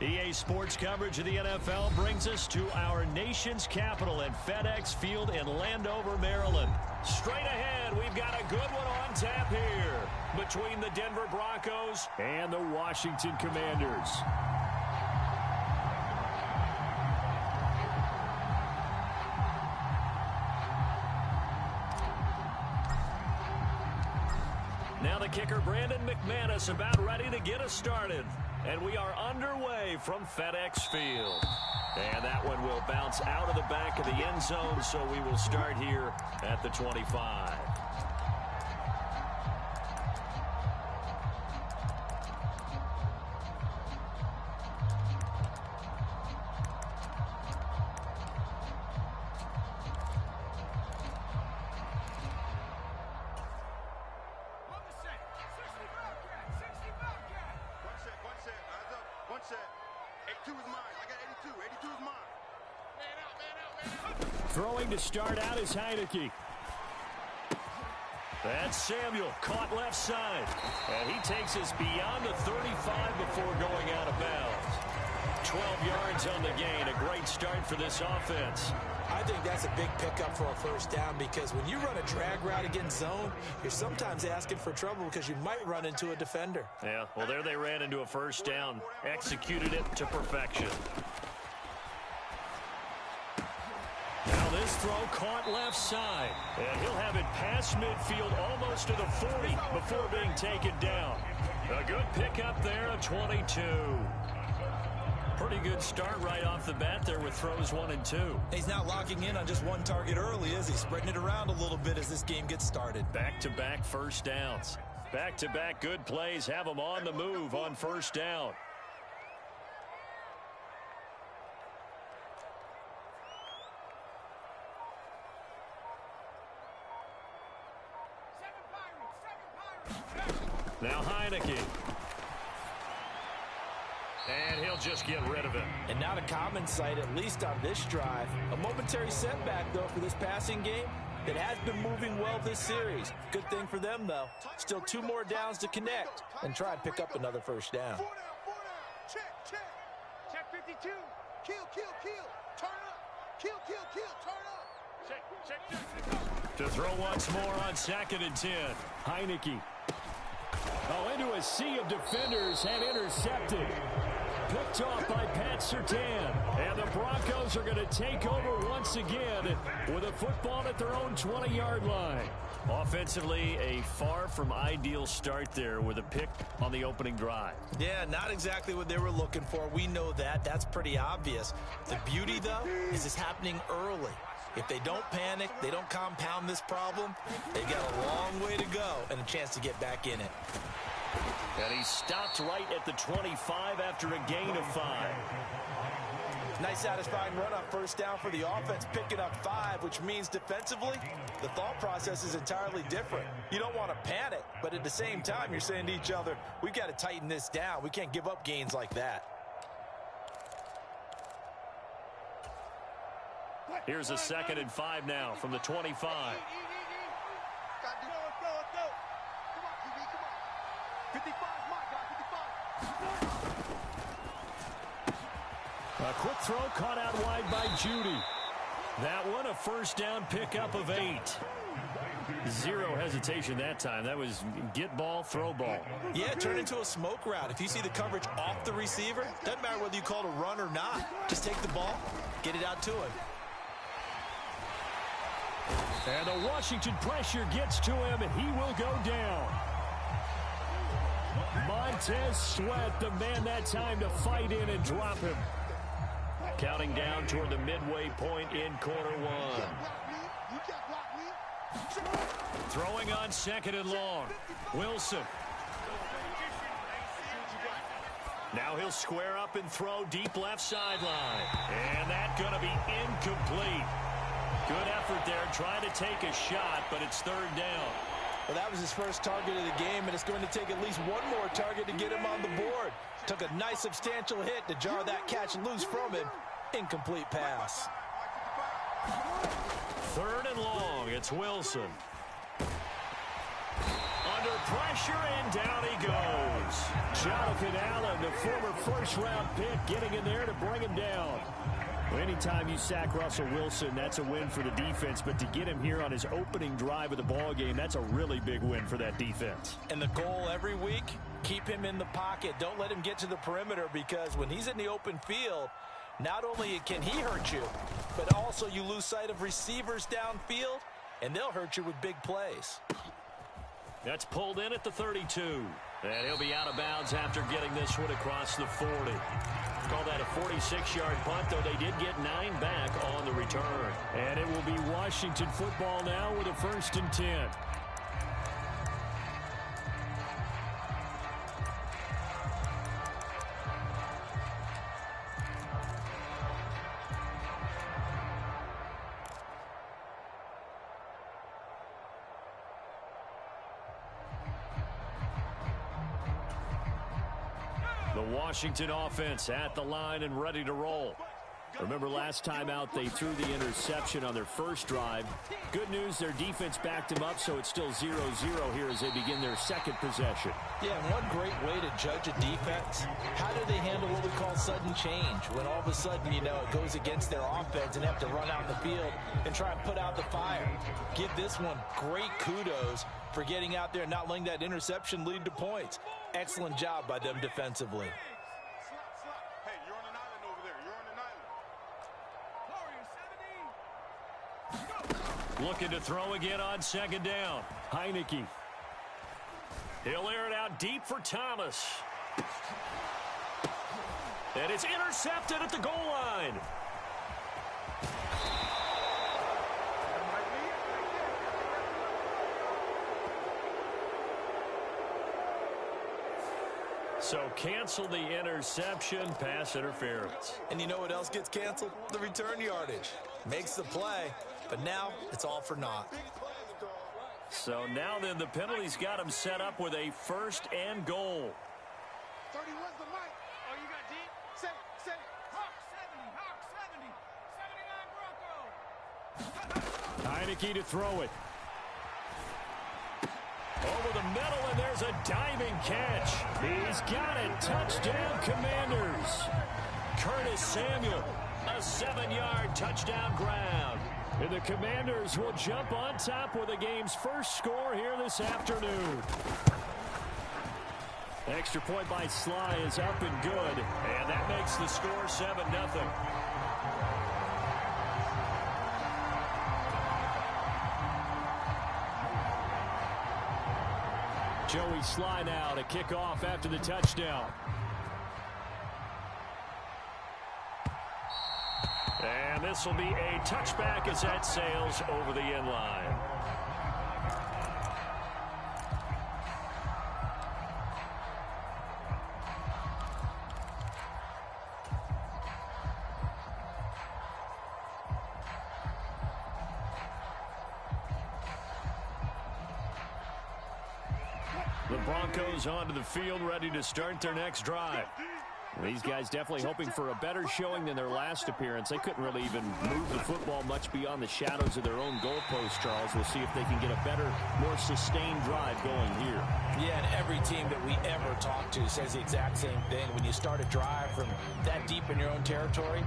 EA Sports coverage of the NFL brings us to our nation's capital at FedEx Field in Landover, Maryland. Straight ahead, we've got a good one on tap here between the Denver Broncos and the Washington Commanders. Now the kicker, Brandon McManus, about ready to get us started. And we are underway from FedEx Field. And that one will bounce out of the back of the end zone, so we will start here at the 25. Throwing to start out is Heineke. That's Samuel, caught left side. And he takes us beyond the 35 before going out of bounds. 12 yards on the gain, a great start for this offense. I think that's a big pickup for a first down because when you run a drag route against zone, you're sometimes asking for trouble because you might run into a defender. Yeah, well, there they ran into a first down, executed it to perfection. Now this throw caught left side, and he'll have it past midfield almost to the 40 before being taken down. A good pickup there, a 22. Pretty good start right off the bat there with throws 1 and 2. He's not locking in on just one target early, is he? Spreading it around a little bit as this game gets started. Back-to-back first downs. Back-to-back good plays have them on the move on first down. Now Heineke. And he'll just get rid of it. And not a common sight, at least on this drive. A momentary setback, though, for this passing game. It has been moving well this series. Good thing for them, though. Still 2 more downs to connect and try and pick up another first down. Check 52. Kill. Turn up. Kill. Turn up. Check. To throw once more on 2nd and 10. Heineke. Oh, into a sea of defenders and intercepted. Picked off by Pat Surtain. And the Broncos are going to take over once again with a football at their own 20-yard line. Offensively, a far from ideal start there with a pick on the opening drive. Yeah, not exactly what they were looking for. We know that. That's pretty obvious. The beauty, though, is it's happening early. If they don't panic, they don't compound this problem, they've got a long way to go and a chance to get back in it. And he stopped right at the 25 after a gain of 5. Nice satisfying run on first down for the offense, picking up 5, which means defensively, the thought process is entirely different. You don't want to panic, but at the same time, you're saying to each other, we've got to tighten this down. We can't give up gains like that. Here's a 2nd and 5 now from the 25. A quick throw caught out wide by Judy. That one a first down pickup of 8. Zero hesitation that time. That was get ball, throw ball. Yeah, turn into a smoke route. If you see the coverage off the receiver, doesn't matter whether you call it a run or not. Just take the ball, get it out to him. And the Washington pressure gets to him, and he will go down. Montez Sweat, the man that time to fight in and drop him. Counting down toward the midway point in quarter 1. Throwing on 2nd and long. Wilson. Now he'll square up and throw deep left sideline. And that's going to be incomplete. Good effort there, trying to take a shot, but it's 3rd down. Well, that was his first target of the game, and it's going to take at least one more target to get him on the board. Took a nice substantial hit to jar that catch loose from him. Incomplete pass. 3rd and long, it's Wilson. Under pressure, and down he goes. Jonathan Allen, the former first-round pick, getting in there to bring him down. Well, anytime you sack Russell Wilson, that's a win for the defense. But to get him here on his opening drive of the ballgame, that's a really big win for that defense. And the goal every week, keep him in the pocket. Don't let him get to the perimeter, because when he's in the open field, not only can he hurt you, but also you lose sight of receivers downfield, and they'll hurt you with big plays. That's pulled in at the 32. And he'll be out of bounds after getting this one across the 40. Call that a 46-yard punt, though they did get 9 back on the return. And it will be Washington football now with a 1st and 10. The Washington offense at the line and ready to roll. Remember last time out they threw the interception on their first drive. Good news, their defense backed them up, so it's still 0-0 here as they begin their second possession. Yeah, and one great way to judge a defense, how do they handle what we call sudden change? When all of a sudden, you know, it goes against their offense and they have to run out in the field and try and put out the fire. Give this one great kudos for getting out there and not letting that interception lead to points. Excellent job by them defensively. Hey, you're on an island over there. You're on an island. Looking to throw again on 2nd down. Heineke. He'll air it out deep for Thomas. And it's intercepted at the goal line. So cancel the interception, pass interference. And you know what else gets canceled? The return yardage. Makes the play, but now it's all for naught. So now then the penalty's got him set up with a 1st and goal. 31's the mic. Oh, you got deep? Set it. Hawk 70, 79 Bronco. Heineke to throw it. Over the middle, and there's a diving catch. He's got it. Touchdown, Commanders. Curtis Samuel, a 7-yard touchdown grab. And the Commanders will jump on top with the game's first score here this afternoon. Extra point by Sly is up and good, and that makes the score 7-0. Joey Sly now to kick off after the touchdown. And this will be a touchback as that sails over the end line. The Broncos onto the field, ready to start their next drive. These guys definitely hoping for a better showing than their last appearance. They couldn't really even move the football much beyond the shadows of their own goalpost, Charles. We'll see if they can get a better, more sustained drive going here. Yeah, and every team that we ever talk to says the exact same thing. When you start a drive from that deep in your own territory,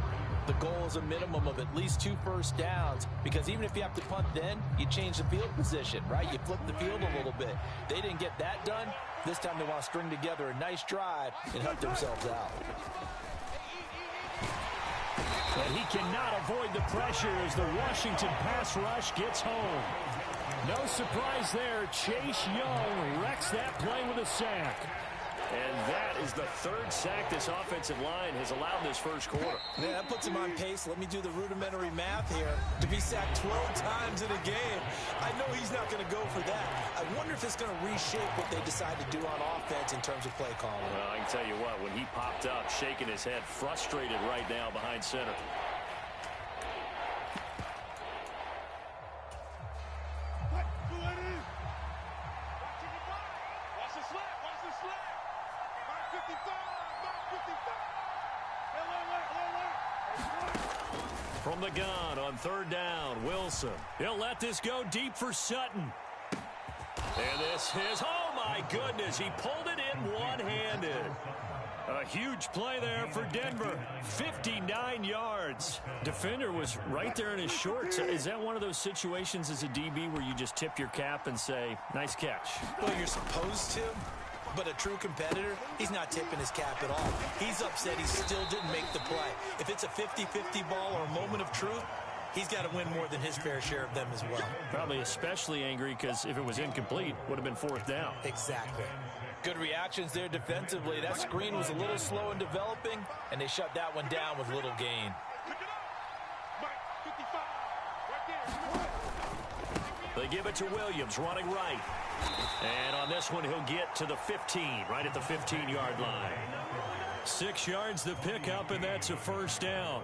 the goal is a minimum of at least 2 first downs, because even if you have to punt then, you change the field position, right? You flip the field a little bit. They didn't get that done. This time they want to string together a nice drive and help themselves out. And he cannot avoid the pressure as the Washington pass rush gets home. No surprise there. Chase Young wrecks that play with a sack. And that is the 3rd sack this offensive line has allowed this first quarter. Yeah, that puts him on pace. Let me do the rudimentary math here. To be sacked 12 times in a game, I know he's not going to go for that. I wonder if it's going to reshape what they decide to do on offense in terms of play calling. Well, I can tell you what, when he popped up, shaking his head, frustrated right now behind center. From the gun on 3rd down, Wilson. He'll let this go deep for Sutton. And this is, oh, Oh, my goodness. He pulled it in one-handed. A huge play there for Denver. 59 yards. Defender was right there in his shorts. Is that one of those situations as a DB where you just tip your cap and say, nice catch? Well, you're supposed to, but a true competitor, he's not tipping his cap at all. He's upset he still didn't make the play. If it's a 50-50 ball or a moment of truth, he's got to win more than his fair share of them as well. Probably especially angry because if it was incomplete, would have been fourth down. Exactly. Good reactions there defensively. That screen was a little slow in developing, and they shut that one down with little gain. They give it to Williams, running right. And on this one, he'll get to the 15, right at the 15-yard line. 6 yards the pickup, and that's a first down.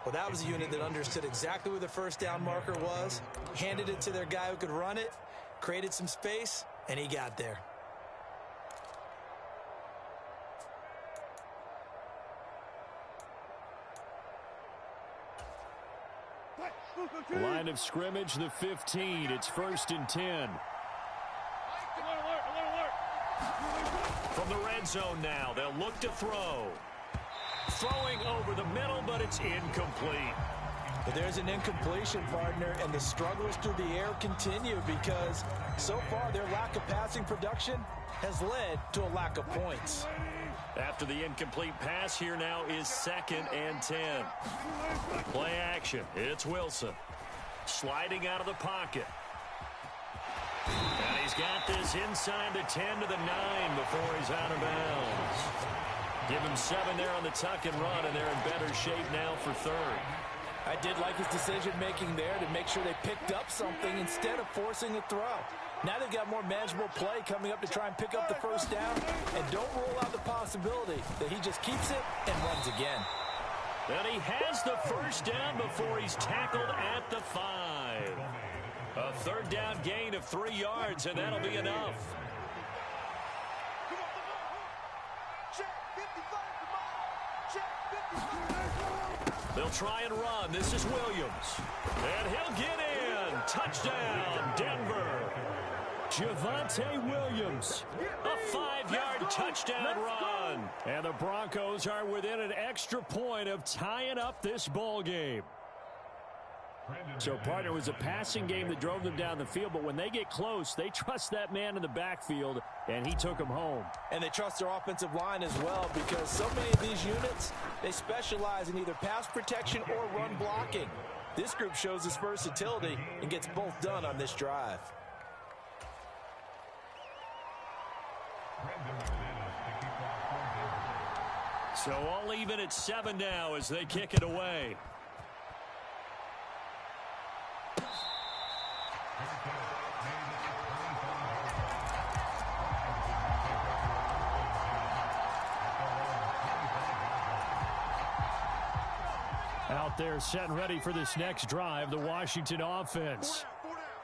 Well, that was a unit that understood exactly where the first down marker was, handed it to their guy who could run it, created some space, and he got there. Line of scrimmage, the 15. It's 1st and 10. From the red zone now, they'll look to throw. Throwing over the middle, but it's incomplete. But there's an incompletion, partner, and the struggles through the air continue because so far their lack of passing production has led to a lack of points. After the incomplete pass, here now is 2nd and 10. Play action. It's Wilson. Sliding out of the pocket. And he's got this inside the 10 to the 9 before he's out of bounds. Give him 7 there on the tuck and run, and they're in better shape now for 3rd. I did like his decision-making there to make sure they picked up something instead of forcing a throw. Now they've got more manageable play coming up to try and pick up the first down, and don't rule out the possibility that he just keeps it and runs again. And he has the first down before he's tackled at the 5. A 3rd down gain of 3 yards, and that'll be enough. They'll try and run. This is Williams. And he'll get in. Touchdown, Denver. Javonte Williams, a 5-yard touchdown run. And the Broncos are within an extra point of tying up this ball game. So, partner, it was a passing game that drove them down the field, but when they get close, they trust that man in the backfield, and he took them home. And they trust their offensive line as well because so many of these units, they specialize in either pass protection or run blocking. This group shows its versatility and gets both done on this drive. So all even at 7 now as they kick it away. Out there set and ready for this next drive, the Washington offense.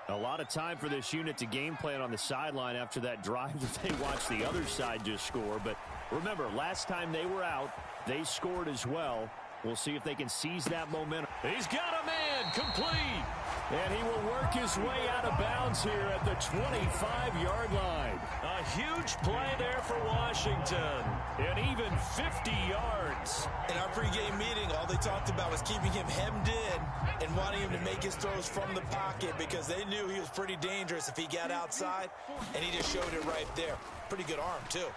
A lot of time for this unit to game plan on the sideline after that drive that they watched the other side just score. But remember, last time they were out, they scored as well. We'll see if they can seize that momentum. He's got a man complete. And he will work his way out of bounds here at the 25-yard line. A huge play there for Washington. And even 50 yards. In our pregame meeting, all they talked about was keeping him hemmed in and wanting him to make his throws from the pocket because they knew he was pretty dangerous if he got outside, and he just showed it right there. Pretty good arm, too.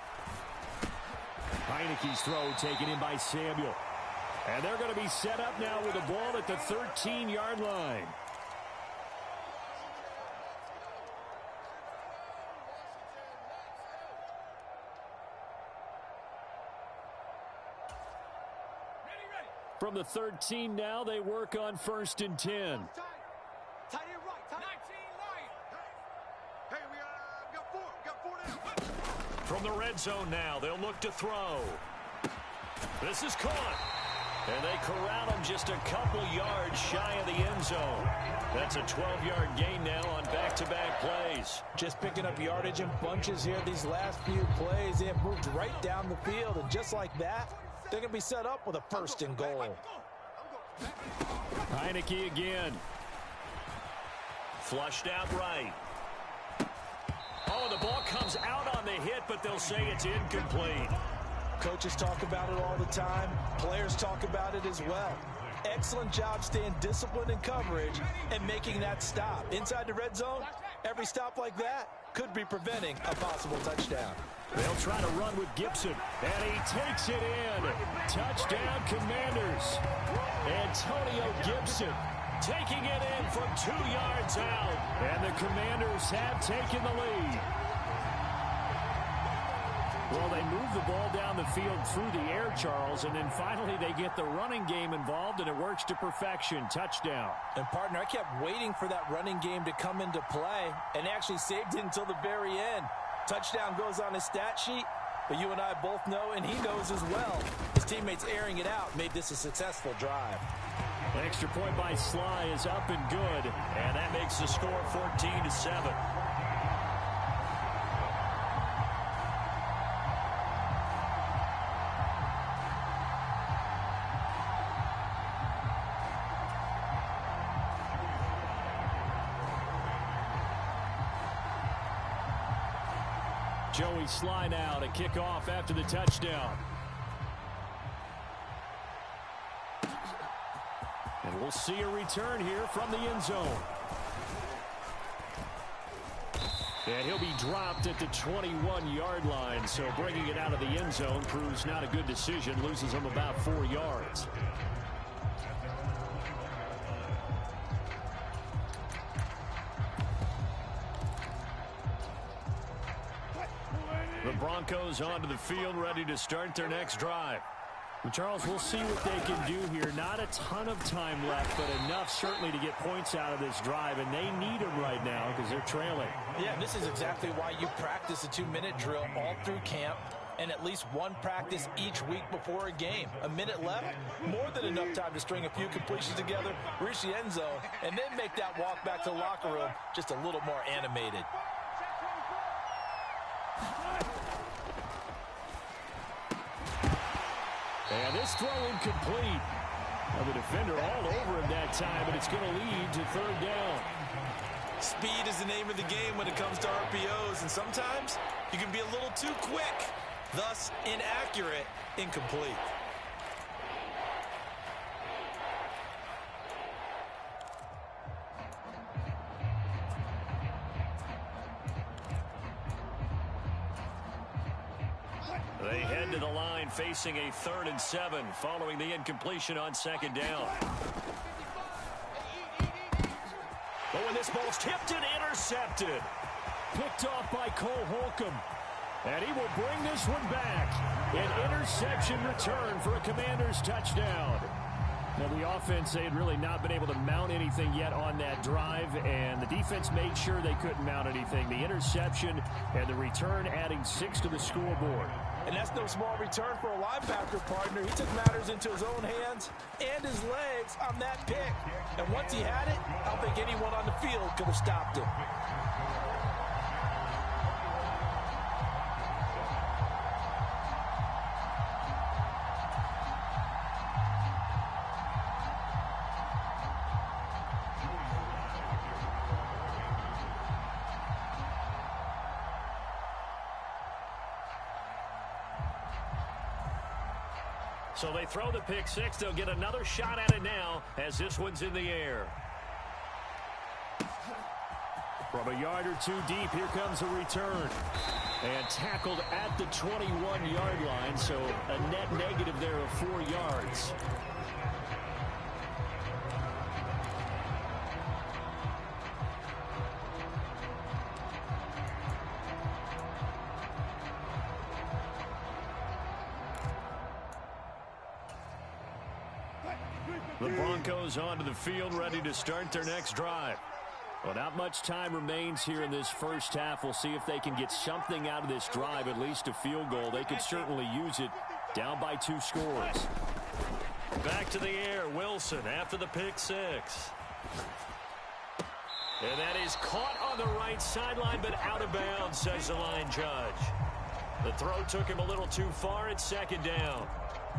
Heineke's throw taken in by Samuel. And they're going to be set up now with the ball at the 13-yard line. From the 13 now, they work on 1st and 10. Tight end right. 19 right. Hey, we got 4 down. From the red zone now, they'll look to throw. This is caught. And they corral him just a couple yards shy of the end zone. That's a 12-yard gain now on back-to-back plays. Just picking up yardage in bunches here these last few plays. They have moved right down the field, and just like that, they're going to be set up with a 1st and goal. Heineke again. Flushed out right. Oh, the ball comes out on the hit, but they'll say it's incomplete. Coaches talk about it all the time. Players talk about it as well. Excellent job staying disciplined in coverage and making that stop. Inside the red zone, every stop like that could be preventing a possible touchdown. They'll try to run with Gibson, and he takes it in. Touchdown, Commanders. Antonio Gibson taking it in from 2 yards out, and the Commanders have taken the lead. Well, they move the ball down the field through the air, Charles, and then finally they get the running game involved, and it works to perfection. Touchdown. And, partner, I kept waiting for that running game to come into play and actually saved it until the very end. Touchdown goes on his stat sheet, but you and I both know, and he knows as well, his teammates airing it out made this a successful drive. An extra point by Sly is up and good, and that makes the score 14-7. Joey Sly now to kick off after the touchdown. And we'll see a return here from the end zone. And he'll be dropped at the 21-yard line, so bringing it out of the end zone proves not a good decision, loses him about 4 yards. The Broncos onto the field, ready to start their next drive. Well, Charles, we'll see what they can do here. Not a ton of time left, but enough certainly to get points out of this drive, and they need them right now because they're trailing. Yeah, this is exactly why you practice a 2-minute drill all through camp and at least one practice each week before a game. A minute left, more than enough time to string a few completions together, reach the end zone, and then make that walk back to the locker room just a little more animated. And this throw incomplete. Well, the defender all over him that time, but it's going to lead to third down. Speed is the name of the game when it comes to RPOs, and sometimes you can be a little too quick, thus inaccurate, incomplete. They head to the line facing a 3rd and 7 following the incompletion on 2nd down. But when this ball's tipped and intercepted. Picked off by Cole Holcomb. And he will bring this one back. An interception return for a Commanders touchdown. Now, the offense, they had really not been able to mount anything yet on that drive, and the defense made sure they couldn't mount anything. The interception and the return adding 6 to the scoreboard. And that's no small return for a linebacker, partner. He took matters into his own hands and his legs on that pick. And once he had it, I don't think anyone on the field could have stopped him. So they throw the pick six. They'll get another shot at it now as this one's in the air. From a yard or two deep, here comes a return. And tackled at the 21-yard line, so a net negative there of 4 yards. The Broncos onto the field, ready to start their next drive. Well, not much time remains here in this first half. We'll see if they can get something out of this drive, at least a field goal. They could certainly use it, down by 2 scores. Back to the air, Wilson after the pick six. And that is caught on the right sideline, but out of bounds, says the line judge. The throw took him a little too far at 2nd down.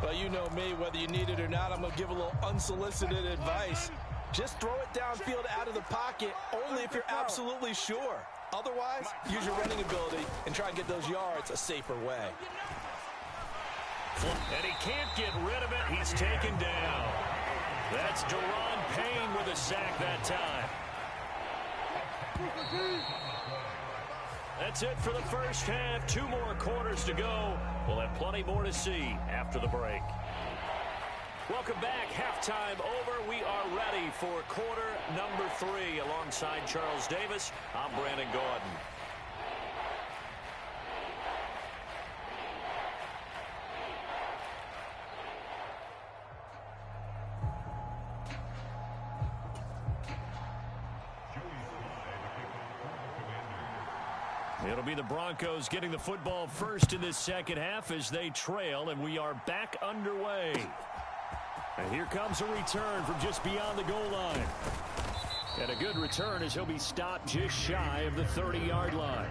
Well, you know me, whether you need it or not, I'm going to give a little unsolicited advice. Just throw it downfield out of the pocket, only if you're absolutely sure. Otherwise, use your running ability and try and get those yards a safer way. And he can't get rid of it. He's taken down. That's Deron Payne with a sack that time. That's it for the first half. 2 more quarters to go. We'll have plenty more to see after the break. Welcome back. Halftime over. We are ready for quarter number 3. Alongside Charles Davis, I'm Brandon Gordon. It'll be the Broncos getting the football first in this second half as they trail, and we are back underway. And here comes a return from just beyond the goal line. And a good return as he'll be stopped just shy of the 30-yard line.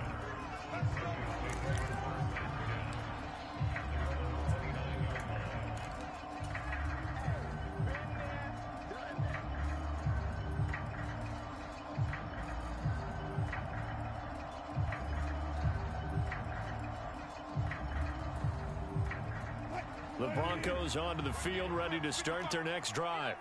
The Broncos onto the field, ready to start their next drive.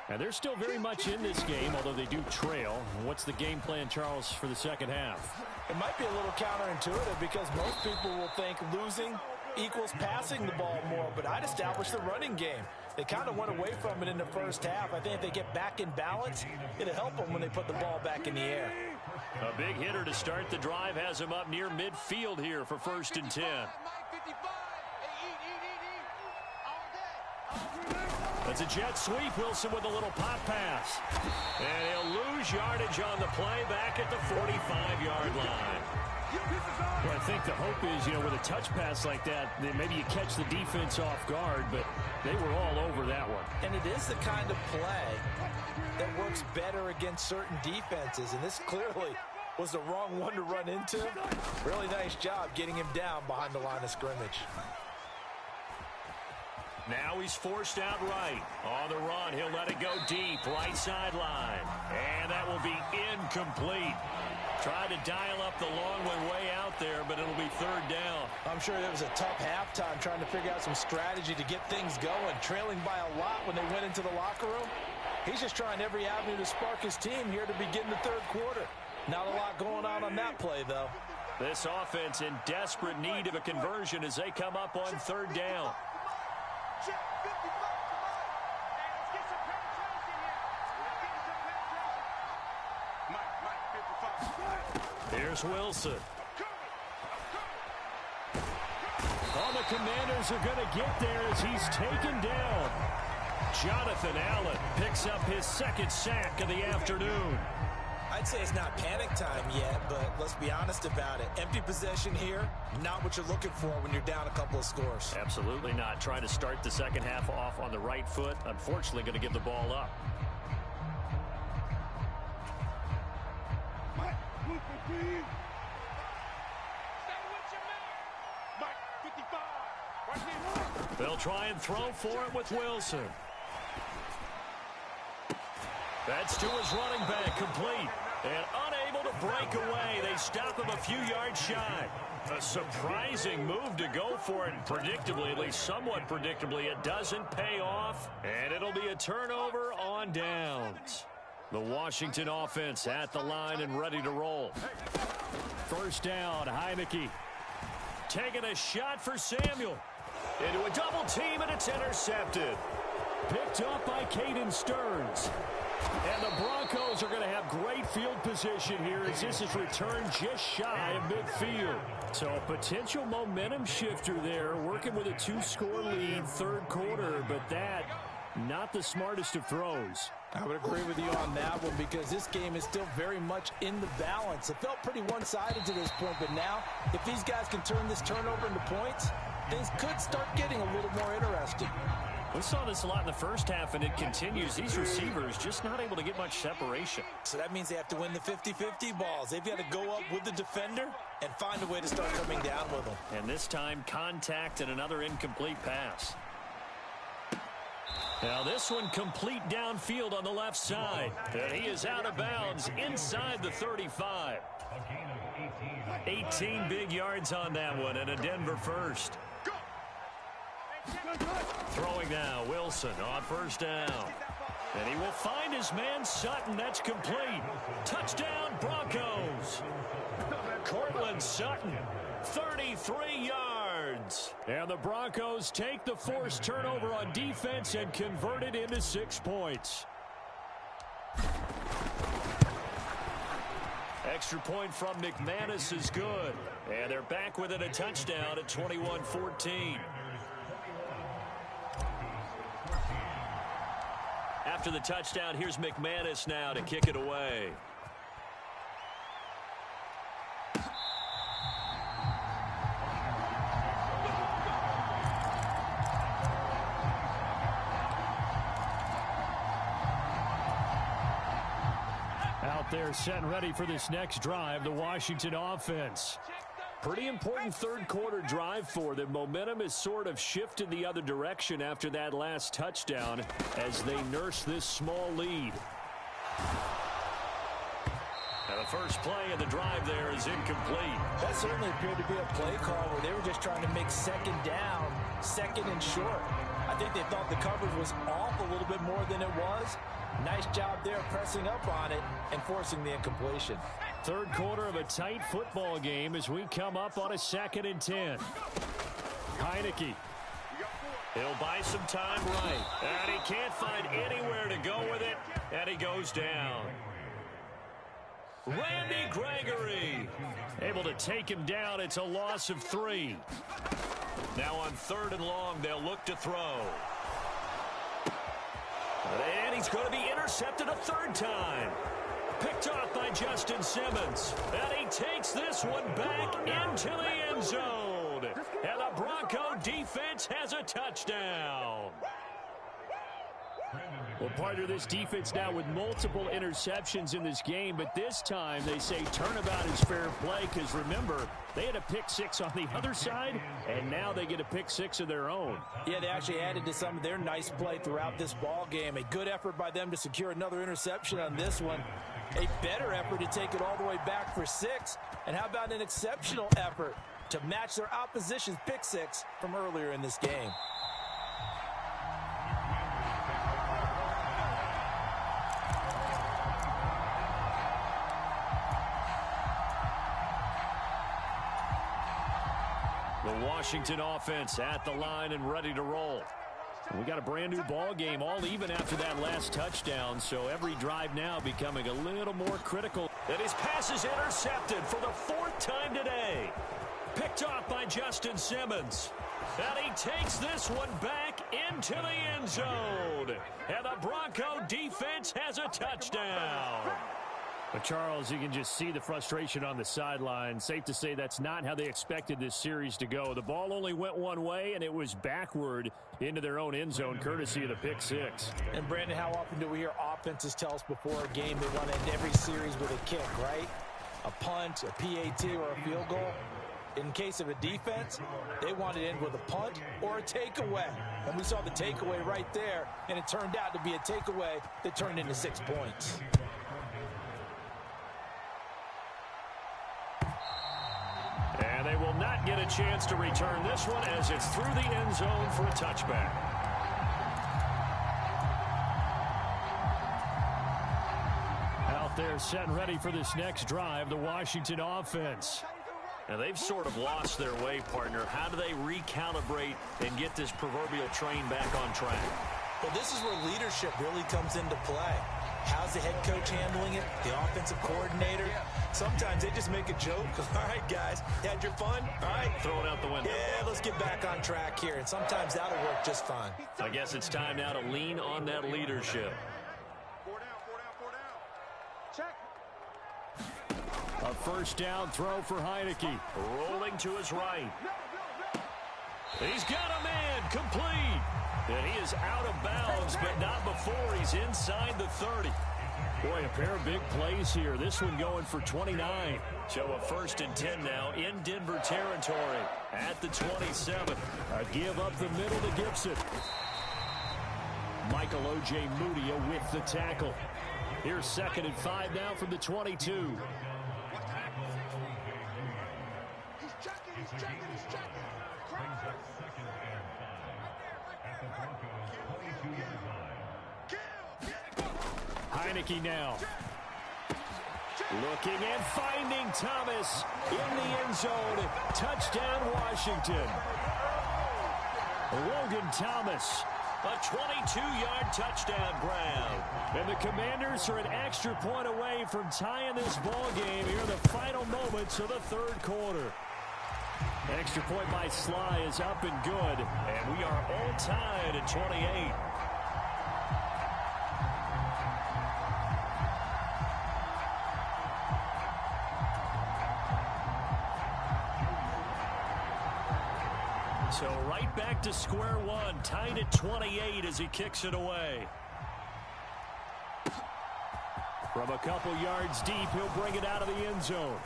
And they're still very much in this game, although they do trail. What's the game plan, Charles, for the second half? It might be a little counterintuitive because most people will think losing equals passing the ball more, but I'd establish the running game. They kind of went away from it in the first half. I think if they get back in balance, it'll help them when they put the ball back in the air. A big hitter to start the drive has him up near midfield here for 1st and 10. That's a jet sweep. Wilson with a little pop pass. And he'll lose yardage on the play back at the 45-yard line. Well, I think the hope is, with a touch pass like that, then maybe you catch the defense off guard, but they were all over that one. And it is the kind of play that works better against certain defenses, and this clearly was the wrong one to run into. Really nice job getting him down behind the line of scrimmage. Now he's forced out right. On the run, he'll let it go deep, right sideline. And that will be incomplete. Tried to dial up the long one way out there, but it'll be 3rd down. I'm sure it was a tough halftime trying to figure out some strategy to get things going. Trailing by a lot when they went into the locker room. He's just trying every avenue to spark his team here to begin the 3rd quarter. Not a lot going on that play, though. This offense in desperate need of a conversion as they come up on 3rd down. Here's Wilson. Oh, the Commanders are going to get there as he's taken down. Jonathan Allen picks up his 2nd sack of the afternoon. I'd say it's not panic time yet, but let's be honest about it. Empty possession here, not what you're looking for when you're down a couple of scores. Absolutely not. Trying to start the second half off on the right foot. Unfortunately, going to give the ball up. They'll try and throw for it with Wilson. That's to his running back, complete. And unable to break away. They stop him a few yards shy. A surprising move to go for it. Predictably, at least somewhat predictably, it doesn't pay off. And it'll be a turnover on downs. The Washington offense at the line and ready to roll. 1st down, Heineke. Taking a shot for Samuel. Into a double team, and it's intercepted. Picked up by Caden Stearns. And the Broncos are going to have great field position here as this is returned just shy of midfield. So a potential momentum shifter there, working with a 2-score lead, 3rd quarter, but that not the smartest of throws. I would agree with you on that one because this game is still very much in the balance. It felt pretty one-sided to this point, but now if these guys can turn this turnover into points, things could start getting a little more interesting. We saw this a lot in the first half, and it continues. These receivers just not able to get much separation. So that means they have to win the 50-50 balls. They've got to go up with the defender and find a way to start coming down with them. And this time, contact and another incomplete pass. Now this one complete downfield on the left side. And he is out of bounds inside the 35. 18 big yards on that one, and a Denver first. Throwing now, Wilson on first down. And he will find his man Sutton. That's complete. Touchdown, Broncos. Cortland Sutton, 33 yards. And the Broncos take the forced turnover on defense and convert it into 6 points. Extra point from McManus is good. And they're back within a touchdown at 21-14. After the touchdown, here's McManus now to kick it away. Out there set and ready for this next drive, the Washington offense. Pretty important third quarter drive for them. Momentum has sort of shifted the other direction after that last touchdown as they nurse this small lead. And the first play of the drive there is incomplete. That certainly appeared to be a play call where they were just trying to make second down, second and short. I think they thought the coverage was off a little bit more than it was. Nice job there pressing up on it and forcing the incompletion. Third quarter of a tight football game as we come up on a 2nd and 10. Heineke. He'll buy some time right. And he can't find anywhere to go with it. And he goes down. Randy Gregory able to take him down. It's a loss of 3. Now on 3rd and long, they'll look to throw. And he's going to be intercepted a 3rd time. Picked off by Justin Simmons. And he takes this one back into the end zone. And the Bronco defense has a touchdown. Well, partner, this defense now with multiple interceptions in this game, but this time they say turnabout is fair play because, remember, they had a pick 6 on the other side, and now they get a pick 6 of their own. Yeah, they actually added to some of their nice play throughout this ball game. A good effort by them to secure another interception on this one. A better effort to take it all the way back for 6. And how about an exceptional effort to match their opposition's pick 6 from earlier in this game? The Washington offense at the line and ready to roll. We got a brand new ball game, all even after that last touchdown, so every drive now becoming a little more critical. And his pass is intercepted for the 4th time today. Picked off by Justin Simmons. And he takes this one back into the end zone. And the Bronco defense has a touchdown. But, Charles, you can just see the frustration on the sideline. Safe to say that's not how they expected this series to go. The ball only went one way, and it was backward into their own end zone, courtesy of the pick 6. And, Brandon, how often do we hear offenses tell us before a game they want to end every series with a kick, right? A punt, a PAT, or a field goal. In case of a defense, they want to end with a punt or a takeaway. And we saw the takeaway right there, and it turned out to be a takeaway that turned into 6 points. And they will not get a chance to return this one as it's through the end zone for a touchback. Out there set and ready for this next drive, the Washington offense. Now they've sort of lost their way, partner. How do they recalibrate and get this proverbial train back on track? Well, this is where leadership really comes into play. How's the head coach handling it? The offensive coordinator? Sometimes they just make a joke. All right, guys, had your fun? All right. Throw it out the window. Yeah, let's get back on track here. And sometimes that'll work just fine. I guess it's time now to lean on that leadership. 4 down. Check. A first down throw for Heineke. Rolling to his right. He's got a man complete. And he is out of bounds, but not before he's inside the 30. Boy, a pair of big plays here. This one going for 29. So a 1st and 10 now in Denver territory at the 27. A give up the middle to Gibson. Michael O.J. Mudia with the tackle. Here's 2nd and 5 now from the 22. Heineke now. Looking and finding Thomas in the end zone. Touchdown, Washington. Logan Thomas. A 22-yard touchdown grab. And the Commanders are an extra point away from tying this ball game here in the final moments of the third quarter. Extra point by Sly is up and good. And we are all tied at 28. So right back to square one, tied at 28 as he kicks it away. From a couple yards deep, he'll bring it out of the end zone.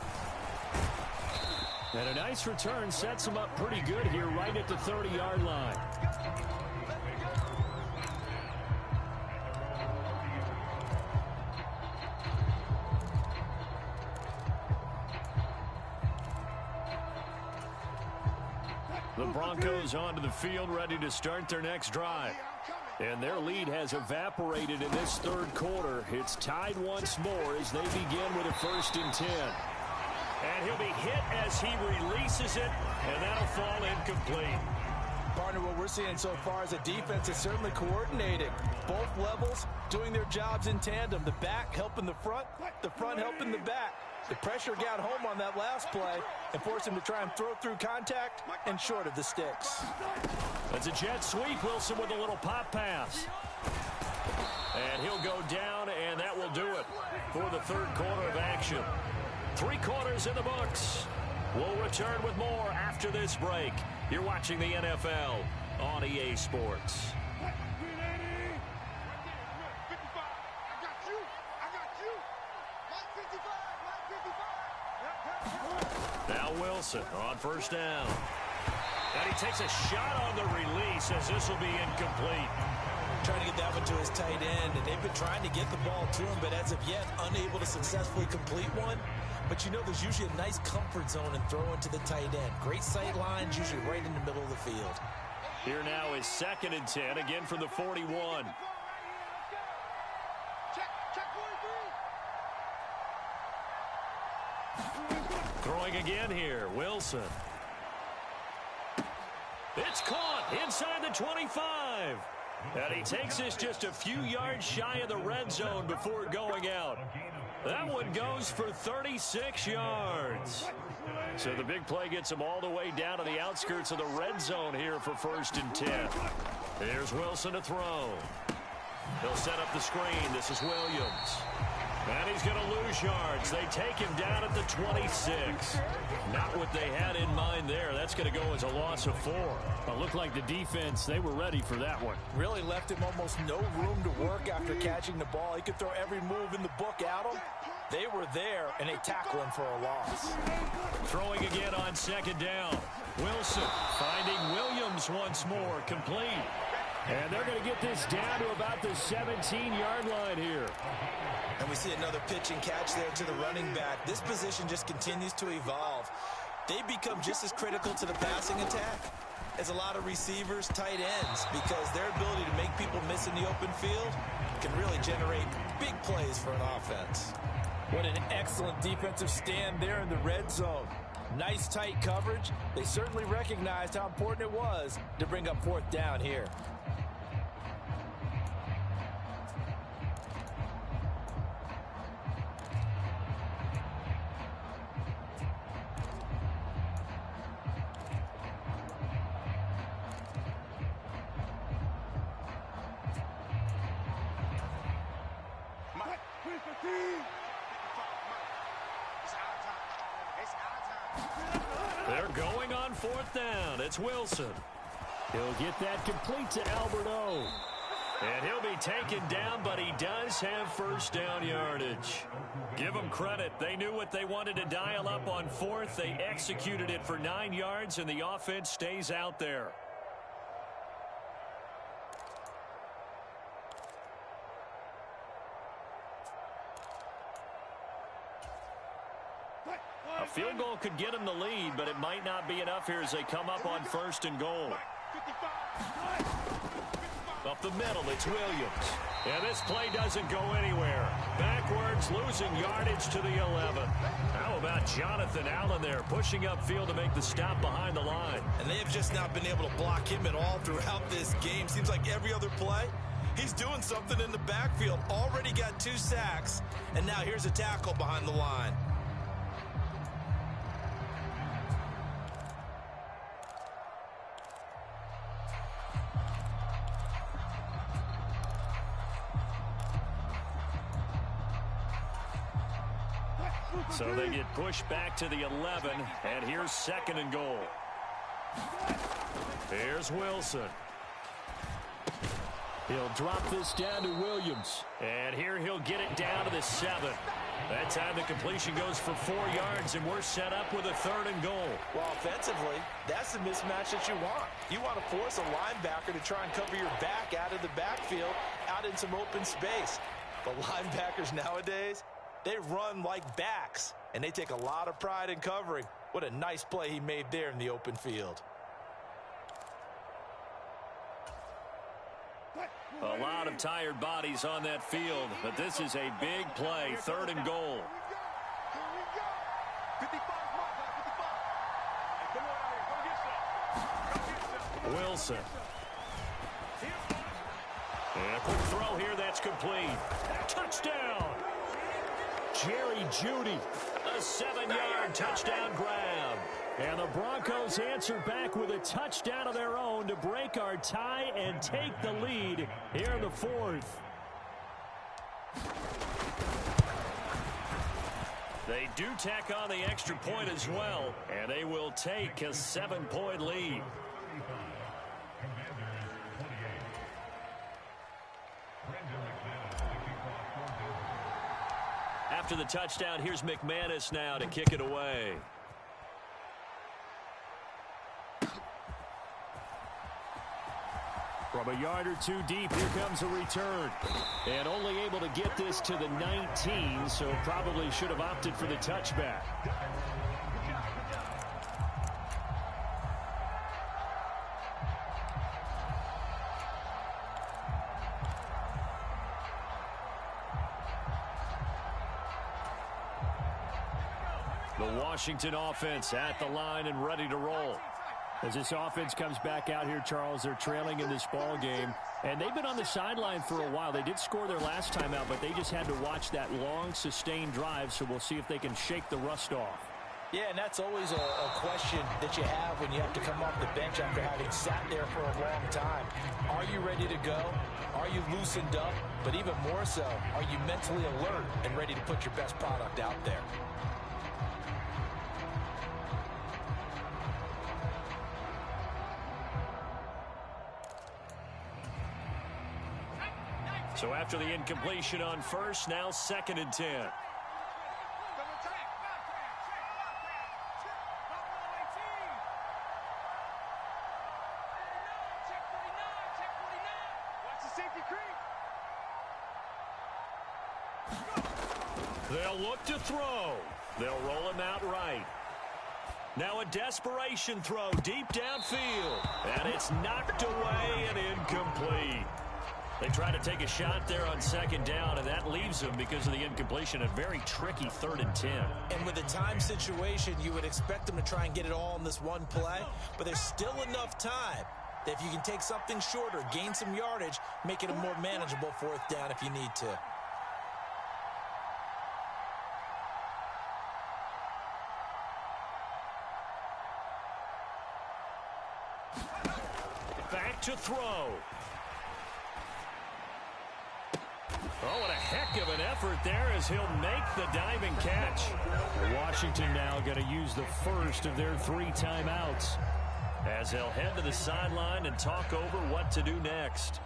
And a nice return sets him up pretty good here right at the 30-yard line. The Broncos onto the field, ready to start their next drive. And their lead has evaporated in this third quarter. It's tied once more as they begin with a 1st and 10. And he'll be hit as he releases it, and that'll fall incomplete. Partner, what we're seeing so far is a defense is certainly coordinated. Both levels doing their jobs in tandem. The back helping the front helping the back. The pressure got home on that last play and forced him to try and throw through contact and short of the sticks. That's a jet sweep. Wilson with a little pop pass. And he'll go down, and that will do it for the third quarter of action. 3 quarters in the books. We'll return with more after this break. You're watching the NFL on EA Sports. Now Wilson on 1st down. And he takes a shot on the release as this will be incomplete. Trying to get that one to his tight end, and they've been trying to get the ball to him, but as of yet, unable to successfully complete one. But you know there's usually a nice comfort zone and throw into the tight end. Great sight lines, usually right in the middle of the field. Here now is 2nd and 10, again from the 41. Throwing again here, Wilson. It's caught inside the 25. And he takes this just a few yards shy of the red zone before going out. That one goes for 36 yards. So the big play gets him all the way down to the outskirts of the red zone here for 1st and 10. Here's Wilson to throw. He'll set up the screen. This is Williams. And he's going to lose yards. They take him down at the 26. Not what they had in mind there. That's going to go as a loss of 4. It looked like the defense, they were ready for that one. Really left him almost no room to work after catching the ball. He could throw every move in the book at him. They were there, and they tackle him for a loss. Throwing again on 2nd down. Wilson finding Williams once more, complete. And they're going to get this down to about the 17-yard line here. And we see another pitch and catch there to the running back. This position just continues to evolve. They become just as critical to the passing attack as a lot of receivers, tight ends, because their ability to make people miss in the open field can really generate big plays for an offense. What an excellent defensive stand there in the red zone. Nice tight coverage. They certainly recognized how important it was to bring up 4th down here. They're going on 4th down. It's Wilson. He'll get that complete to Albert O. And he'll be taken down, but he does have 1st down yardage. Give them credit. They knew what they wanted to dial up on 4th. They executed it for 9 yards, and the offense stays out there. A field goal could get them the lead, but it might not be enough here as they come up on 1st and goal. Up the middle, it's Williams. And this play doesn't go anywhere. Backwards, losing yardage to the 11. How about Jonathan Allen there, pushing upfield to make the stop behind the line? And they have just not been able to block him at all throughout this game. Seems like every other play, he's doing something in the backfield. Already got 2 sacks, and now here's a tackle behind the line. So they get pushed back to the 11, and here's 2nd and goal. Here's Wilson. He'll drop this down to Williams. And here he'll get it down to the 7. That time the completion goes for 4 yards, and we're set up with a 3rd and goal. Well, offensively, that's the mismatch that you want. You want to force a linebacker to try and cover your back out of the backfield, out in some open space. But linebackers nowadays, they run like backs, and they take a lot of pride in covering. What a nice play he made there in the open field. A lot of tired bodies on that field, but this is a big play, 3rd and goal. Wilson. And a quick throw here that's complete. Touchdown! Jerry Jeudy, a 7-yard touchdown grab. And the Broncos answer back with a touchdown of their own to break our tie and take the lead here in the 4th. They do tack on the extra point as well, and they will take a 7-point lead. After the touchdown, here's McManus now to kick it away. From a yard or 2 deep, here comes a return. And only able to get this to the 19, so probably should have opted for the touchback. The Washington offense at the line and ready to roll. As this offense comes back out here, Charles, they're trailing in this ball game. And they've been on the sideline for a while. They did score their last time out, but they just had to watch that long, sustained drive. So we'll see if they can shake the rust off. Yeah, and that's always a question that you have when you have to come off the bench after having sat there for a long time. Are you ready to go? Are you loosened up? But even more so, are you mentally alert and ready to put your best product out there? So after the incompletion on first, now 2nd and 10. They'll look to throw. They'll roll him out right. Now a desperation throw deep downfield. And it's knocked away and incomplete. They try to take a shot there on 2nd down, and that leaves them, because of the incompletion, a very tricky 3rd and 10. And with a time situation, you would expect them to try and get it all in this one play, but there's still enough time that if you can take something shorter, gain some yardage, make it a more manageable 4th down if you need to. Back to throw. Oh, what a heck of an effort there as he'll make the diving catch. Washington now going to use the first of their 3 timeouts as they'll head to the sideline and talk over what to do next.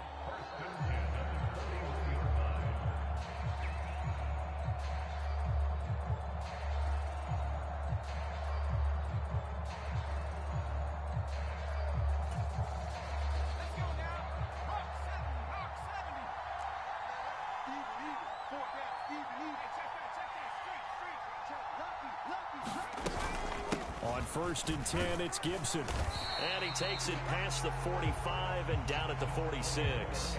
1st and 10, it's Gibson. And he takes it past the 45 and down at the 46.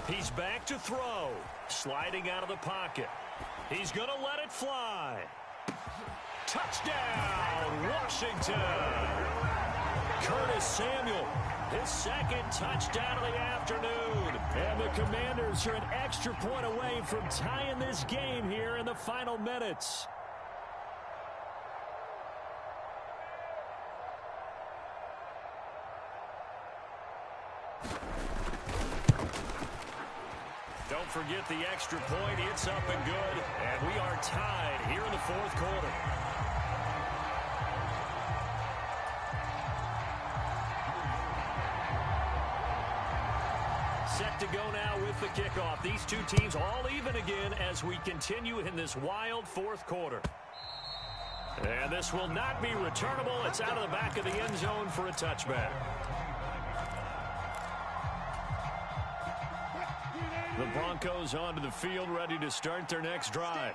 He's back to throw. Sliding out of the pocket. He's going to let it fly. Touchdown, Washington. Curtis Samuel, his 2nd touchdown of the afternoon. And the Commanders are an extra point away from tying this game here in the final minutes. Don't forget the extra point. It's up and good. And we are tied here in the 4th quarter. Set to go now with the kickoff. These two teams all even again as we continue in this wild 4th quarter. And this will not be returnable. It's out of the back of the end zone for a touchback. The Broncos onto the field, ready to start their next drive.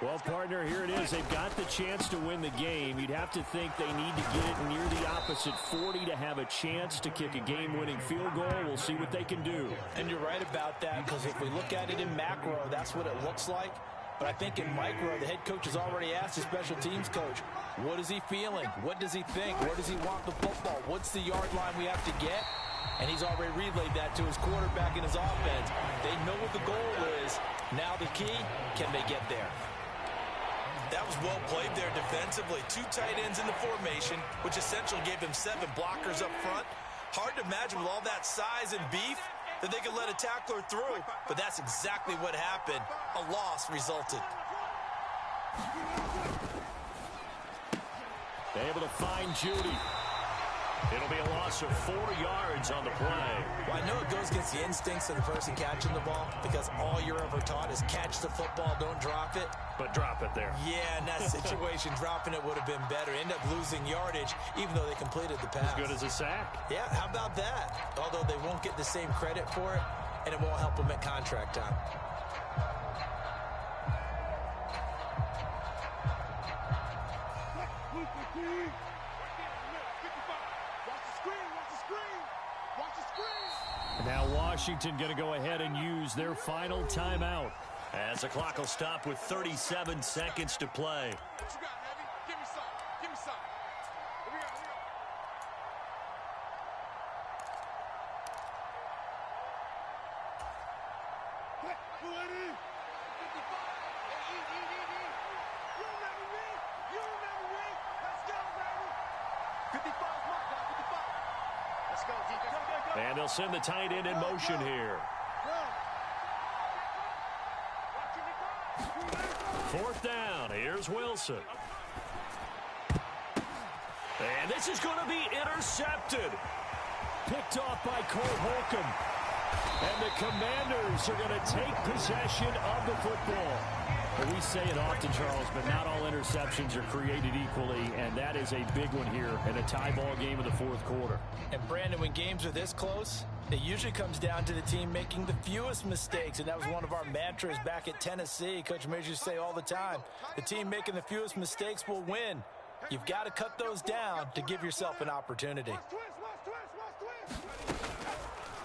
Well, partner, here it is. They've got the chance to win the game. You'd have to think they need to get it near the opposite 40 to have a chance to kick a game-winning field goal. We'll see what they can do. And you're right about that, because if we look at it in macro, that's what it looks like. But I think in micro, the head coach has already asked the special teams coach, what is he feeling? What does he think? Where does he want the football? What's the yard line we have to get? And he's already relayed that to his quarterback and his offense. They know what the goal is. Now the key, can they get there? That was well played there defensively. 2 tight ends in the formation, which essentially gave them 7 blockers up front. Hard to imagine with all that size and beef that they could let a tackler through. But that's exactly what happened. A loss resulted. They're able to find Judy. It'll be a loss of 4 yards on the play. Well, I know it goes against the instincts of the person catching the ball, because all you're ever taught is catch the football, don't drop it. But drop it there. Yeah, in that situation, dropping it would have been better. End up losing yardage, even though they completed the pass. As good as a sack. Yeah, how about that? Although they won't get the same credit for it, and it won't help them at contract time. Now Washington going to go ahead and use their final timeout. As the clock will stop with 37 seconds to play. What you got, Heavy? Give me some. Give me some. Here we go. Who it is? 55. Hey, E. You remember me? You remember me? Let's go, baby. 55 is my guy. 55. Let's go, D. Go. And they'll send the tight end in motion here. 4th down. Here's Wilson. And this is going to be intercepted. Picked off by Cole Holcomb. And the Commanders are going to take possession of the football. Well, we say it often, Charles, but not all interceptions are created equally, and that is a big one here in a tie ball game of the 4th quarter. And, Brandon, when games are this close, it usually comes down to the team making the fewest mistakes, and that was one of our mantras back at Tennessee. Coach Majors used to say all the time, the team making the fewest mistakes will win. You've got to cut those down to give yourself an opportunity.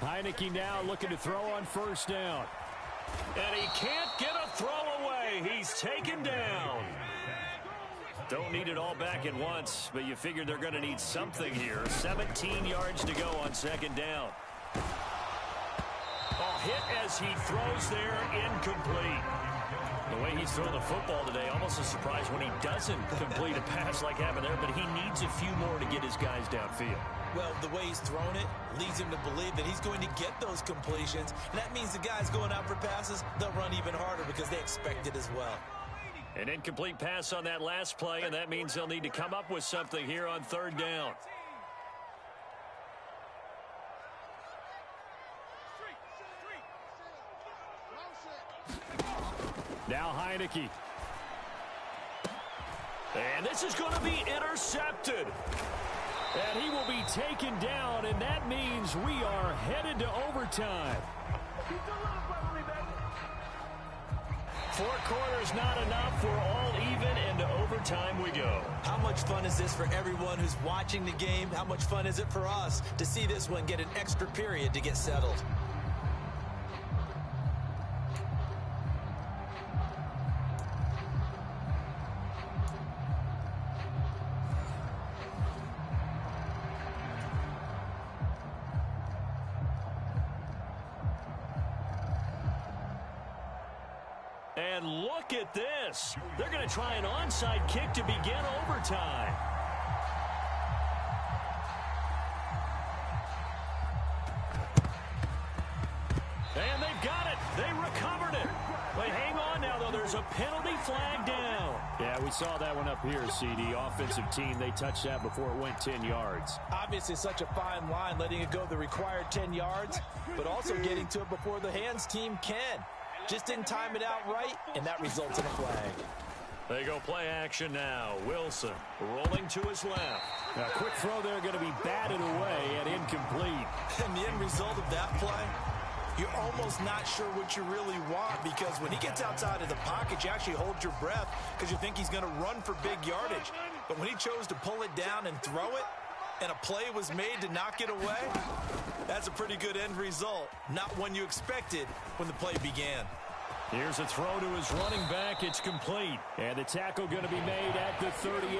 Heineke now looking to throw on 1st down. And he can't get a throw away. He's taken down. Don't need it all back at once, but you figure they're going to need something here. 17 yards to go on 2nd down. A hit as he throws there, incomplete. The way he's thrown the football today, almost a surprise when he doesn't complete a pass like happened there, but he needs a few more to get his guys downfield. Well, the way he's thrown it leads him to believe that he's going to get those completions, and that means the guys going out for passes, they'll run even harder because they expect it as well. An incomplete pass on that last play, and that means they'll need to come up with something here on 3rd down. Now Heineke. And this is going to be intercepted. And he will be taken down, and that means we are headed to overtime. 4 quarters not enough. We're all even, and to overtime we go. How much fun is this for everyone who's watching the game? How much fun is it for us to see this one get an extra period to get settled? And look at this. They're going to try an onside kick to begin overtime. And they've got it. They recovered it. Wait, hang on now, though. There's a penalty flag down. Yeah, we saw that one up here, CD. Offensive team, they touched that before it went 10 yards. Obviously, such a fine line, letting it go the required 10 yards, but also getting to it before the hands team can. Just didn't time it out right, and that results in a flag. They go play action now. Wilson rolling to his left. A quick throw there going to be batted away and incomplete. And the end result of that play, you're almost not sure what you really want, because when he gets outside of the pocket, you actually hold your breath because you think he's going to run for big yardage. But when he chose to pull it down and throw it, and a play was made to knock it away, that's a pretty good end result. Not one you expected when the play began. Here's a throw to his running back. It's complete. And the tackle going to be made at the 38.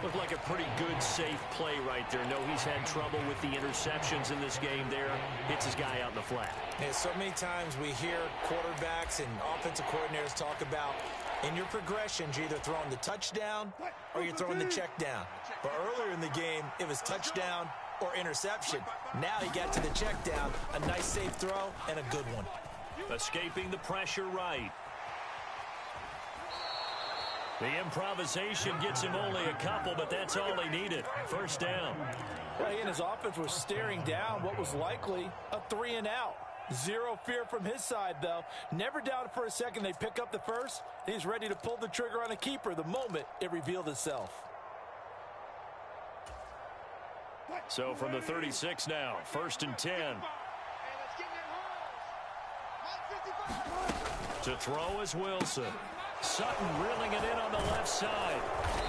Looked like a pretty good, safe play right there. No, he's had trouble with the interceptions in this game there. Hits his guy out in the flat. And so many times we hear quarterbacks and offensive coordinators talk about in your progressions, you're either throwing the touchdown or you're throwing the check down. But earlier in the game, it was touchdown or interception. Now he got to the check down, a nice safe throw, and a good one. Escaping the pressure right. The improvisation gets him only a couple, but that's all he needed. First down. Well, he and his offense were staring down what was likely a 3-and-out. Zero fear from his side, though. Never doubted for a second they'd pick up the first. He's ready to pull the trigger on a keeper the moment it revealed itself. So from the 36 now, 1st and 10. To throw is Wilson. Sutton reeling it in on the left side.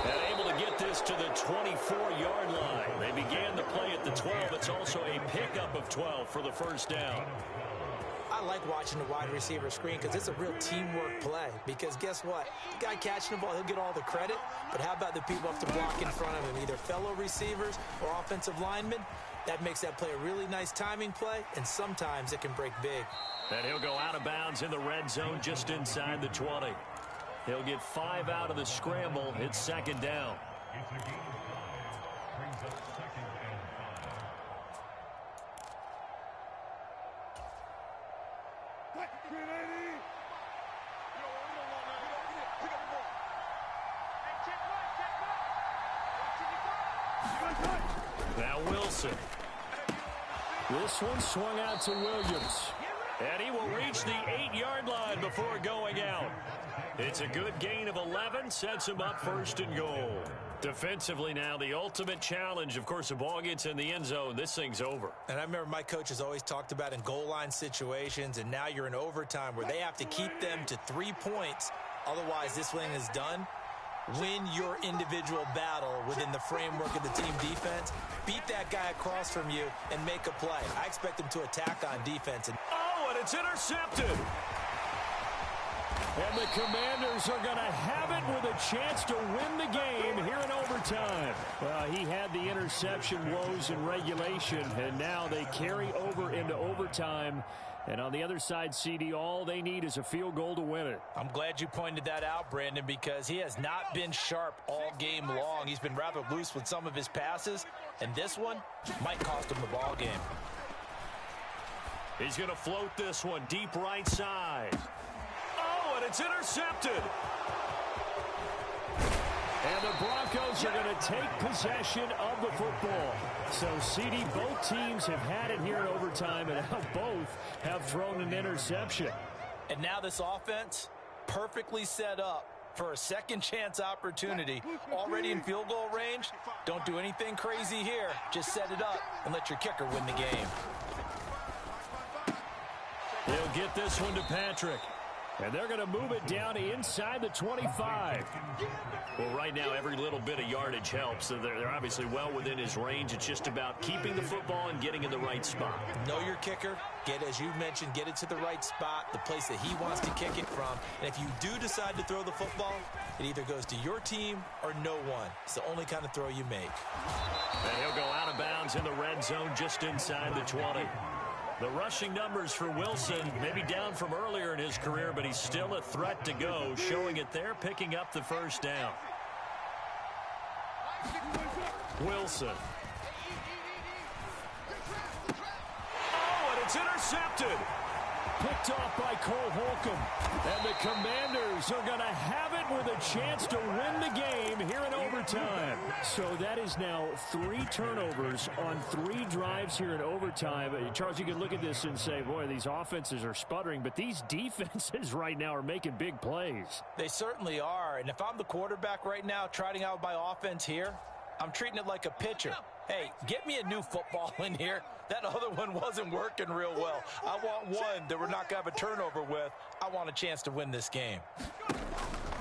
And able to get this to the 24-yard line. They began the play at the 12. It's also a pickup of 12 for the first down. I like watching the wide receiver screen because it's a real teamwork play. Because guess what? The guy catching the ball, he'll get all the credit. But how about the people have to block in front of him, either fellow receivers or offensive linemen? That makes that play a really nice timing play, and sometimes it can break big. And he'll go out of bounds in the red zone just inside the 20. He'll get 5 out of the scramble. It's 2nd down. Now Wilson. This one swung out to Williams. And he will reach the 8-yard line before going out. It's a good gain of 11, sets him up 1st and goal. Defensively now, the ultimate challenge. Of course, the ball gets in the end zone. This thing's over. And I remember my coaches always talked about in goal line situations, and now you're in overtime where they have to keep them to 3 points. Otherwise, this win is done. Win your individual battle within the framework of the team defense. Beat that guy across from you and make a play. I expect them to attack on defense. And it's intercepted. And the Commanders are going to have it with a chance to win the game here in overtime. Well, he had the interception woes in regulation, and now they carry over into overtime. And on the other side, CD, all they need is a field goal to win it. I'm glad you pointed that out, Brandon, because he has not been sharp all game long. He's been rather loose with some of his passes, and this one might cost him the ball game. He's going to float this one deep right side. Oh, and it's intercepted. And the Broncos are going to take possession of the football. So, CD, both teams have had it here in overtime, and now both have thrown an interception. And now this offense perfectly set up for a second chance opportunity. Already in field goal range, don't do anything crazy here. Just set it up and let your kicker win the game. They'll get this one to Patrick. And they're going to move it down inside the 25. Well, right now, every little bit of yardage helps. So they're obviously well within his range. It's just about keeping the football and getting in the right spot. Know your kicker. As you mentioned, get it to the right spot, the place that he wants to kick it from. And if you do decide to throw the football, it either goes to your team or no one. It's the only kind of throw you make. And he'll go out of bounds in the red zone just inside the 20. The rushing numbers for Wilson, maybe down from earlier in his career, but he's still a threat to go, showing it there, picking up the first down. Wilson. Oh, and it's intercepted. Picked off by Cole Holcomb. And the Commanders are going to have it with a chance to win the game here in overtime. So that is now 3 turnovers on 3 drives here in overtime. Charles, you can look at this and say, boy, these offenses are sputtering, but these defenses right now are making big plays. They certainly are. And if I'm the quarterback right now trotting out my offense here, I'm treating it like a pitcher. Hey, get me a new football in here. That other one wasn't working real well. I want one that we're not going to have a turnover with. I want a chance to win this game.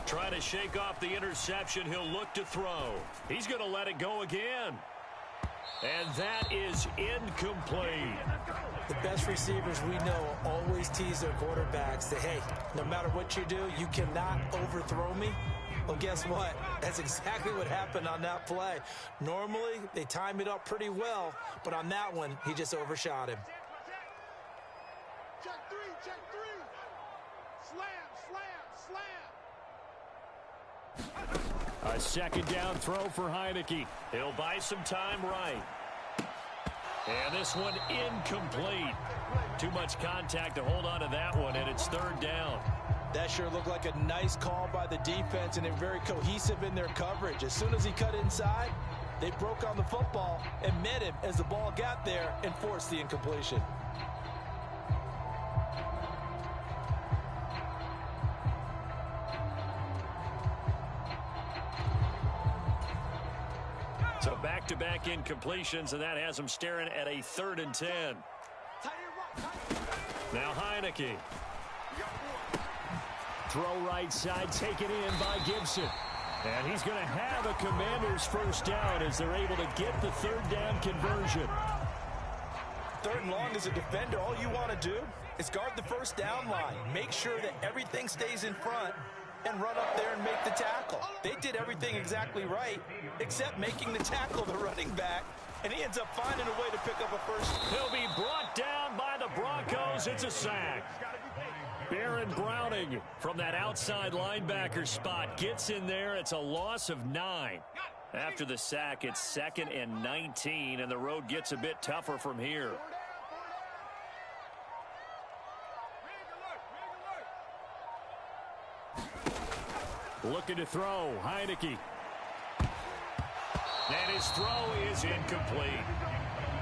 Trying to shake off the interception. He'll look to throw. He's going to let it go again. And that is incomplete. The best receivers we know always tease their quarterbacks that, hey, no matter what you do, you cannot overthrow me. Well, guess what? That's exactly what happened on that play. Normally, they time it up pretty well, but on that one, he just overshot him. Check three. Slam. A second down throw for Heineke. He'll buy some time right. And this one incomplete. Too much contact to hold on to that one, and it's 3rd down. That sure looked like a nice call by the defense, and they're very cohesive in their coverage. As soon as he cut inside, they broke on the football and met him as the ball got there and forced the incompletion. So back-to-back incompletions, and that has them staring at a 3rd and 10. Now Heineke. Throw right side, taken in by Gibson. And he's going to have a Commanders first down as they're able to get the 3rd down conversion. 3rd and long as a defender, all you want to do is guard the first down line. Make sure that everything stays in front and run up there and make the tackle. They did everything exactly right, except making the tackle the running back, and he ends up finding a way to pick up a first. He'll be brought down by the Broncos. It's a sack. Baron Browning From that outside linebacker spot, gets in there. It's a loss of 9. After the sack, it's 2nd and 19, and the road gets a bit tougher from here. looking to throw. Heineke. And his throw is incomplete.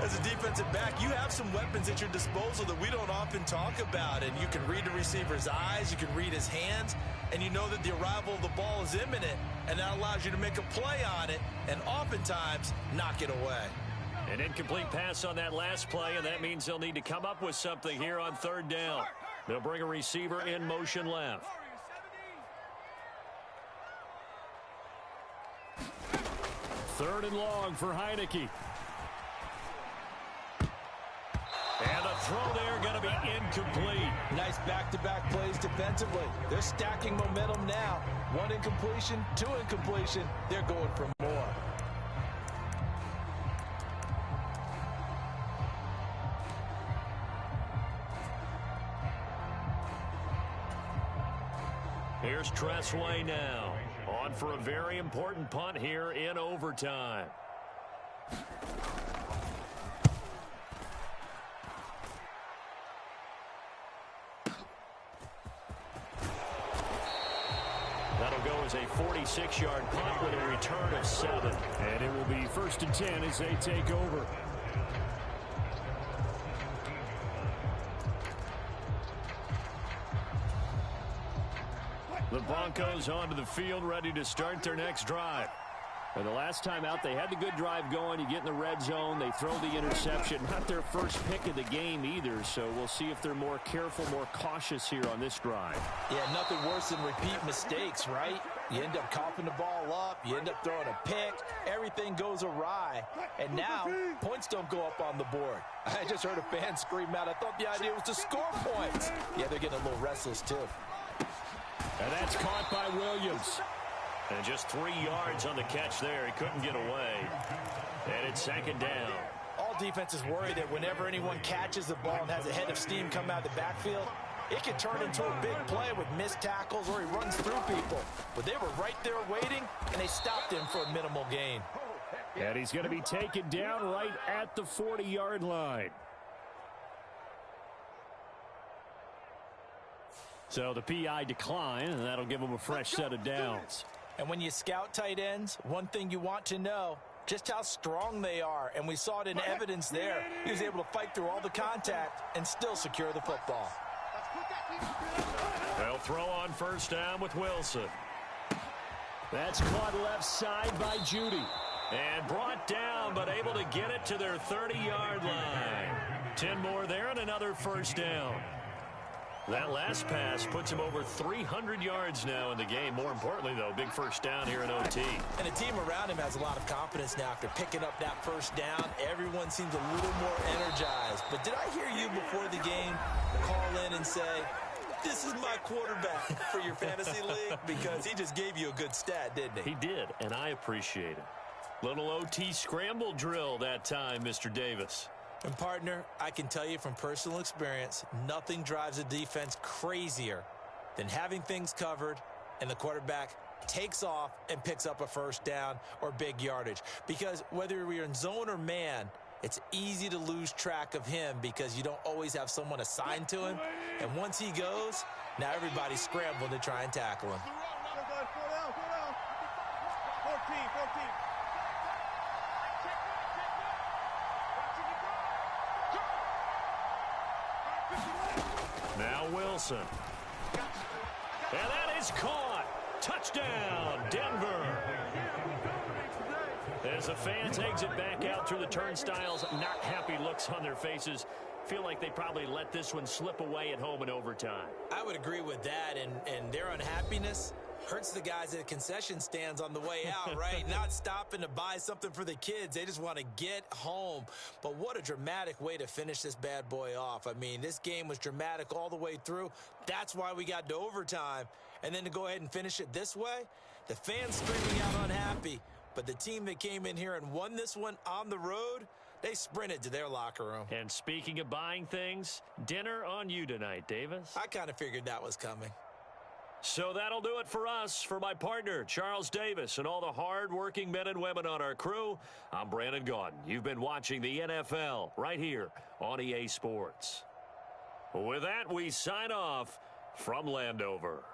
As a defensive back, you have some weapons at your disposal that we don't often talk about. And you can read the receiver's eyes, you can read his hands, and you know that the arrival of the ball is imminent. And that allows you to make a play on it and oftentimes knock it away. An incomplete pass on that last play, and that means they'll need to come up with something here on third down. They'll bring a receiver in motion left. Third and long for Heineke. And a throw there going to be incomplete. Nice back-to-back plays defensively. They're stacking momentum now. One incompletion, two incompletion. They're going for more. Here's Tressway now. On for a very important punt here in overtime. That'll go as a 46-yard punt with a return of 7. And it will be 1st and 10 as they take over. The Broncos onto the field, ready to start their next drive. And the last time out, they had the good drive going. You get in the red zone, they throw the interception. Not their first pick of the game either, so we'll see if they're more careful, more cautious here on this drive. Yeah, nothing worse than repeat mistakes, right? You end up coughing the ball up, you end up throwing a pick, everything goes awry, and now points don't go up on the board. I just heard a fan scream out, I thought the idea was to score points. Yeah, they're getting a little restless too. And that's caught by Williams. And just 3 yards on the catch there. He couldn't get away. And it's second down. All defenses worry that whenever anyone catches the ball and has a head of steam come out of the backfield, it can turn into a big play with missed tackles or he runs through people. But they were right there waiting, and they stopped him for a minimal gain. And he's going to be taken down right at the 40-yard line. So the PI decline, and that'll give him a fresh set of downs. And when you scout tight ends, one thing you want to know, just how strong they are. And we saw it in evidence there. He was able to fight through all the contact and still secure the football. They'll throw on first down with Wilson. That's caught left side by Judy. And brought down, but able to get it to their 30-yard line. 10 more there and another first down. That last pass puts him over 300 yards now in the game. More importantly, though, big first down here in OT. And the team around him has a lot of confidence now after picking up that first down. Everyone seems a little more energized. But did I hear you before the game call in and say, this is my quarterback for your fantasy league? Because he just gave you a good stat, didn't he? He did, and I appreciate it. Little OT scramble drill that time, Mr. Davis. And, partner, I can tell you from personal experience, nothing drives a defense crazier than having things covered and the quarterback takes off and picks up a first down or big yardage. Because whether you're in zone or man, it's easy to lose track of him because you don't always have someone assigned to him. And once he goes, now everybody's scrambling to try and tackle him. 14. Now Wilson. And that is caught. Touchdown, Denver. As the fans exit back out through the turnstiles, not happy looks on their faces. Feel like they probably let this one slip away at home in overtime. I would agree with that, and their unhappiness hurts the guys at the concession stands on the way out, right? Not stopping to buy something for the kids. They just want to get home. But what a dramatic way to finish this bad boy off. I mean, this game was dramatic all the way through. That's why we got to overtime. And then to go ahead and finish it this way, the fans screaming out unhappy. But the team that came in here and won this one on the road, they sprinted to their locker room. And speaking of buying things, dinner on you tonight, Davis. I kind of figured that was coming. So that'll do it for us. For my partner, Charles Davis, and all the hard-working men and women on our crew, I'm Brandon Gaudin. You've been watching the NFL right here on EA Sports. With that, we sign off from Landover.